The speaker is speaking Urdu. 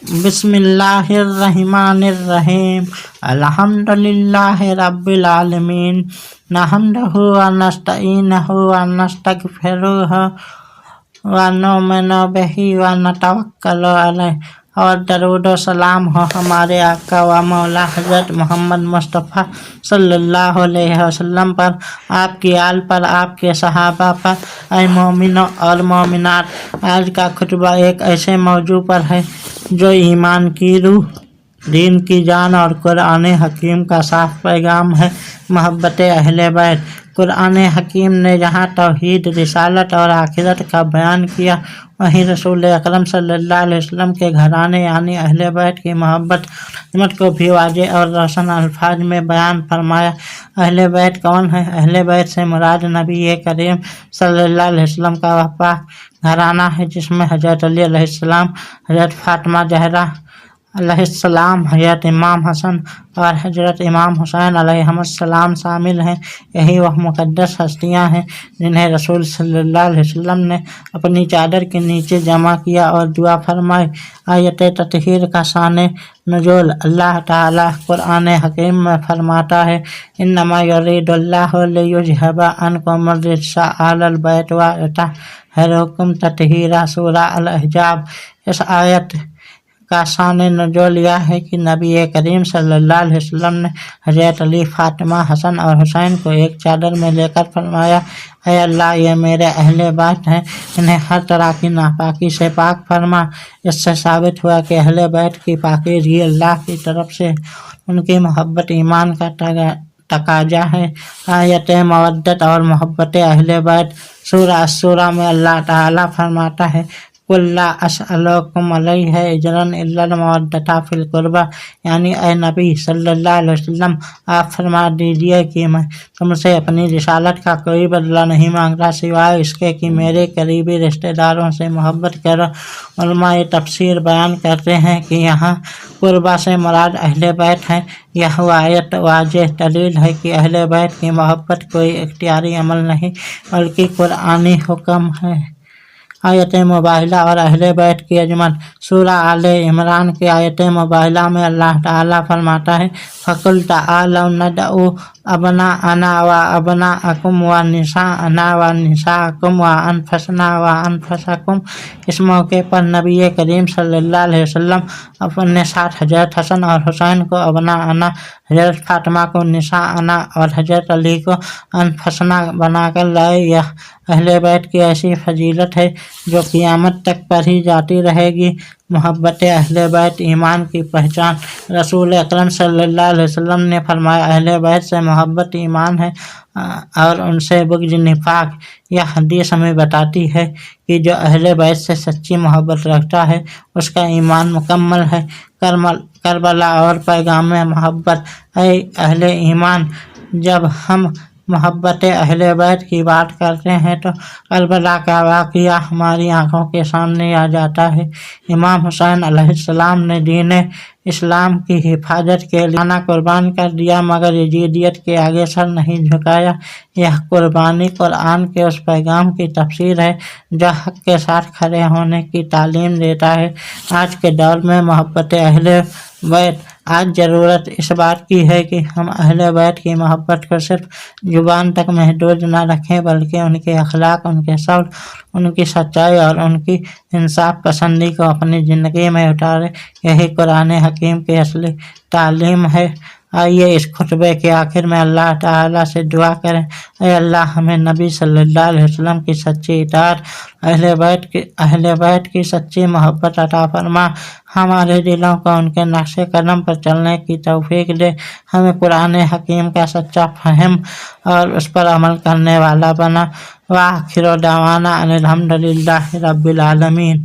بسم اللہ الرحمن الرحیم الحمدللہ رب العالمین نحمدہ ونستعینہ ونستغفرہ ونؤمن بہ ونتوکل علیہ، اور درود و سلام ہو ہمارے آقا و مولا حضرت محمد مصطفیٰ صلی اللہ علیہ وسلم پر، آپ کی آل پر، آپ کے صحابہ پر۔ اے مومنوں اور مومنات، آج کا خطبہ ایک ایسے موضوع پر ہے جو ایمان کی روح، دین کی جان اور قرآن حکیم کا صاف پیغام ہے، محبت اہل بیت۔ قرآن حکیم نے جہاں توحید، رسالت اور آخرت کا بیان کیا، وہیں رسول اکرم صلی اللہ علیہ وسلم کے گھرانے یعنی اہل بیت کی محبت اور عظمت کو بھی واضح اور روشن الفاظ میں بیان فرمایا۔ اہل بیت کون ہے؟ اہل بیت سے مراد نبی کریم صلی اللہ علیہ وسلم کا وہ پاک گھرانہ ہے جس میں حضرت علی علیہ السلام، حضرت فاطمہ زہرا علیہ السلام، حضرت امام حسن اور حضرت امام حسین علیہم السلام شامل ہیں۔ یہی وہ مقدس ہستیاں ہیں جنہیں رسول صلی اللہ علیہ وسلم نے اپنی چادر کے نیچے جمع کیا اور دعا فرمائی۔ آیت تطہیر کا شان نزول: اللہ تعالیٰ قرآن حکیم میں فرماتا ہے، انما یرید اللہ لیذھب عنکم الرجس اہل البیت ویطہرکم تطہیرا۔ سورہ الاحزاب۔ اس آیت کا شان نزول یہ ہے کہ نبی کریم صلی اللہ علیہ وسلم نے حضرت علی، فاطمہ، حسن اور حسین کو ایک چادر میں لے کر فرمایا، اے اللہ، یہ میرے اہل بیت ہیں، انہیں ہر طرح کی ناپاکی سے پاک فرما۔ اس سے ثابت ہوا کہ اہل بیت کی پاکیزگی اللہ کی طرف سے ان کی محبت ایمان کا تقاضا ہے۔ آیت مودت اور محبت اہل بیت: سورہ الشورى میں اللہ تعالیٰ فرماتا ہے، قُل لا اسألکم علیہ اجرا الا المودۃ فی القربیٰ، یعنی اے نبی صلی اللہ علیہ وسلم، آپ فرما دیجئے کہ میں تم سے اپنی رسالت کا کوئی بدلہ نہیں مانگتا سوائے اس کے کہ میرے قریبی رشتہ داروں سے محبت کرو۔ علماء تفسیر بیان کرتے ہیں کہ یہاں قربہ سے مراد اہل بیت ہیں۔ یہ آیت واضح دلیل ہے کہ اہل بیت کی محبت کوئی اختیاری عمل نہیں بلکہ قرآنی حکم ہے۔ آیت مباہلہ اور اہل بیت کی عظمت: سورہ آل عمران کی آیت مباہلہ میں اللہ تعالیٰ فرماتا ہے، فَقُلْ تَعَالَوْا نَدْعُ أَبْنَاءَنَا وَأَبْنَاءَكُمْ وَنِسَاءَنَا وَنِسَاءَكُمْ وَأَنفُسَنَا وَأَنفُسَكُمْ۔ اس موقع پر نبی کریم صلی اللہ علیہ وسلم اپنے ساتھ حضرت حسن اور حسین کو ابناءنا، حضرت فاطمہ کو نساءنا اور حضرت علی کو انفسنا بنا کر لائے۔ یہ اہل بیت کی ایسی فضیلت ہے جو قیامت تک پڑھی جاتی رہے گی۔ محبت اہل بیت ایمان کی پہچان: رسول اکرم صلی اللہ علیہ وسلم نے فرمایا، اہل بیت سے محبت ایمان ہے اور ان سے بغض نفاق۔ یہ حدیث ہمیں بتاتی ہے کہ جو اہل بیت سے سچی محبت رکھتا ہے اس کا ایمان مکمل ہے۔ کربلا اور پیغام محبت: اے اہل ایمان، جب ہم محبت اہل بیت کی بات کرتے ہیں تو کربلا کا واقعہ ہماری آنکھوں کے سامنے آ جاتا ہے۔ امام حسین علیہ السلام نے دین اسلام کی حفاظت کے لیے جانیں قربان کر دیا مگر یزیدیت کے آگے سر نہیں جھکایا۔ یہ قربانی قرآن کے اس پیغام کی تفسیر ہے جو حق کے ساتھ کھڑے ہونے کی تعلیم دیتا ہے۔ آج کے دور میں محبت اہل بیت: آج ضرورت اس بات کی ہے کہ ہم اہل بیت کی محبت کو صرف زبان تک محدود نہ رکھیں بلکہ ان کے اخلاق، ان کے صبر، ان کی سچائی اور ان کی انصاف پسندی کو اپنی زندگی میں اتاریں۔ یہی قرآن حکیم کی اصلی تعلیم ہے۔ آئیے اس خطبے کے آخر میں اللہ تعالیٰ سے دعا کریں، اے اللہ، ہمیں نبی صلی اللہ علیہ وسلم کی سچی اطاعت، اہل بیت کی سچی محبت عطا فرما، ہمارے دلوں کو ان کے نقش قدم پر چلنے کی توفیق دے، ہمیں قرآن حکیم کا سچا فہم اور اس پر عمل کرنے والا بنا۔ وآخر دعوانا ان الحمد للہ رب العالمین۔